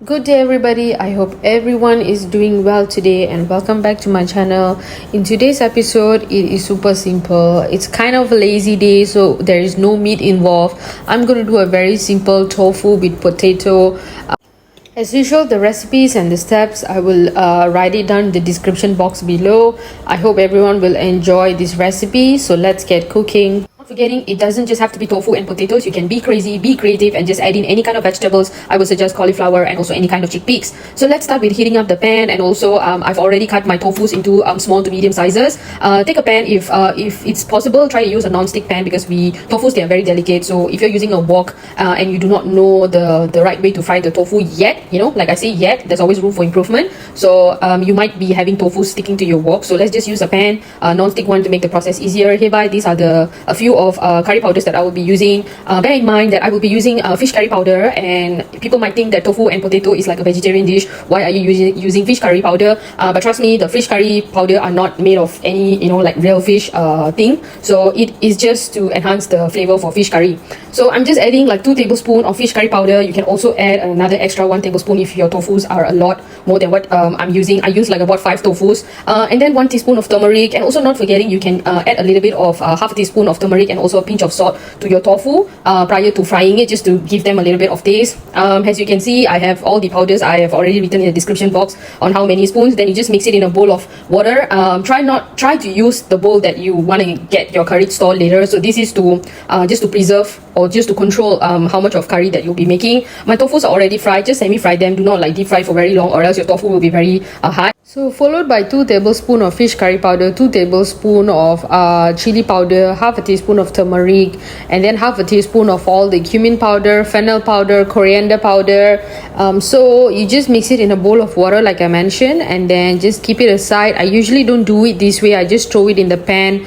Good day everybody, I hope everyone is doing well today and welcome back to my channel. In today's episode, it is super simple. It's kind of a lazy day, so there is no meat involved. I'm going to do a very simple tofu with potato. As usual, the recipes and the steps I will write it down in the description box below. I hope everyone will enjoy this recipe, so let's get cooking. Not forgetting, it doesn't just have to be tofu and potatoes. You can be crazy, be creative, and just add in any kind of vegetables. I would suggest cauliflower and also any kind of chickpeas. So let's start with heating up the pan, and also I've already cut my tofus into small to medium sizes. Take a pan if it's possible. Try to use a non-stick pan because tofus, they are very delicate. So if you're using a wok and you do not know the right way to fry the tofu yet, like I say yet, there's always room for improvement. So you might be having tofu sticking to your wok. So let's just use a pan, non-stick one, to make the process easier. Hereby, these are a few of curry powders that I will be using. Bear in mind that I will be using fish curry powder, and people might think that tofu and potato is like a vegetarian dish. Why are you using fish curry powder? But trust me, the fish curry powder are not made of any like real fish thing. So it is just to enhance the flavor for fish curry. So I'm just adding like 2 tablespoons of fish curry powder. You can also add another extra 1 tablespoon if your tofus are a lot more than what I'm using. I use like about 5 tofus, and then 1 teaspoon of turmeric, and also not forgetting you can add a little bit of half a teaspoon of turmeric and also a pinch of salt to your tofu prior to frying it, just to give them a little bit of taste. As you can see, I have all the powders. I have already written in the description box on how many spoons. Then you just mix it in a bowl of water. Try to use the bowl that you want to get your curry stored later. So this is to just to preserve or just to control how much of curry that you'll be making. My tofus are already fried. Just semi-fry them. Do not like deep fry for very long, or else your tofu will be very hard. So followed by 2 tablespoons of fish curry powder, 2 tablespoons of chili powder, half a teaspoon of turmeric, and then half a teaspoon of all the cumin powder, fennel powder, coriander powder. So you just mix it in a bowl of water like I mentioned, and then just keep it aside. I usually don't do it this way. I just throw it in the pan,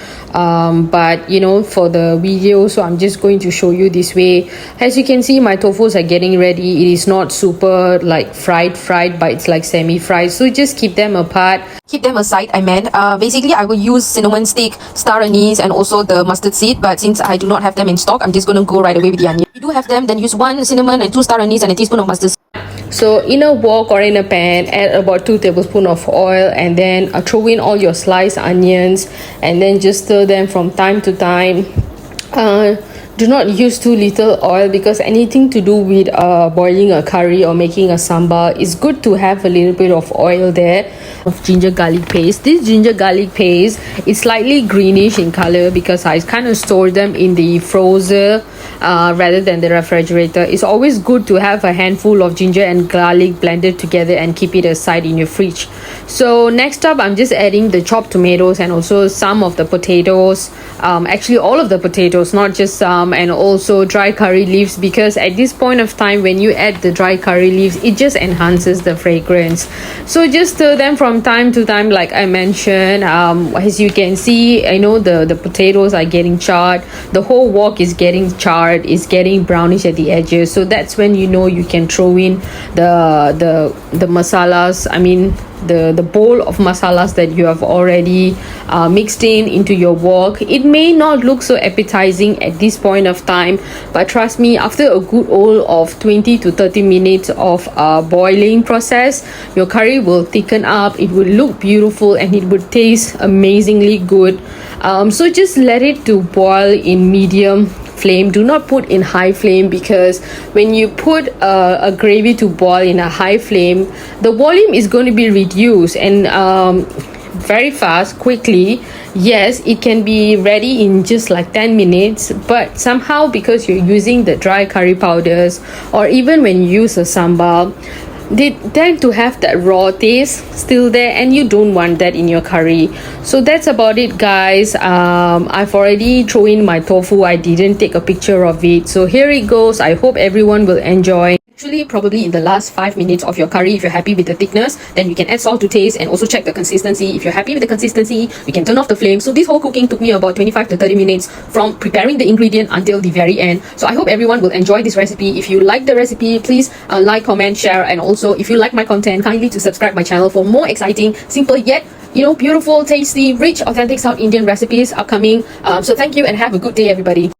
but for the video, so I'm just going to show you this way. As you can see, my tofus are getting ready. It is not super like fried, but it's like semi-fried. So just keep them apart. Keep them aside, I meant. Basically, I will use cinnamon stick, star anise, and also the mustard seed. But since I do not have them in stock, I'm just going to go right away with the onion. If you do have them, then use 1 cinnamon and 2 star anise and a teaspoon of mustard seed. So in a wok or in a pan, add about 2 tablespoons of oil, and then throw in all your sliced onions, and then just stir them from time to time. Do not use too little oil, because anything to do with boiling a curry or making a sambar, it's good to have a little bit of oil there. Of ginger garlic paste. This ginger garlic paste is slightly greenish in color because I kind of store them in the freezer rather than the refrigerator. It's always good to have a handful of ginger and garlic blended together and keep it aside in your fridge. So next up, I'm just adding the chopped tomatoes and also some of the potatoes, actually all of the potatoes, not just some, and also dry curry leaves, because at this point of time when you add the dry curry leaves, it just enhances the fragrance. So just stir them from time to time like I mentioned. As you can see, I know the potatoes are getting charred. The whole wok is getting charred, is getting brownish at the edges. So that's when you can throw in the masalas. I mean the bowl of masalas that you have already mixed into your wok. It may not look so appetizing at this point of time, but trust me, after a good old of 20 to 30 minutes of boiling process, your curry will thicken up, it will look beautiful, and it would taste amazingly good. So just let it to boil in medium flame. Do not put in high flame, because when you put a gravy to boil in a high flame, the volume is going to be reduced, and very fast, quickly. Yes, it can be ready in just like 10 minutes, but somehow, because you're using the dry curry powders, or even when you use a sambal, they tend to have that raw taste still there, and you don't want that in your curry. So that's about it, guys. I've already thrown in my tofu. I didn't take a picture of it, so here it goes. I hope everyone will enjoy. Actually, probably in the last 5 minutes of your curry, if you're happy with the thickness, then you can add salt to taste and also check the consistency. If you're happy with the consistency, you can turn off the flame. So this whole cooking took me about 25 to 30 minutes from preparing the ingredient until the very end. So I hope everyone will enjoy this recipe. If you like the recipe, please like, comment, share, and also if you like my content, kindly to subscribe my channel for more exciting, simple yet beautiful, tasty, rich, authentic South Indian recipes upcoming. So thank you and have a good day, everybody.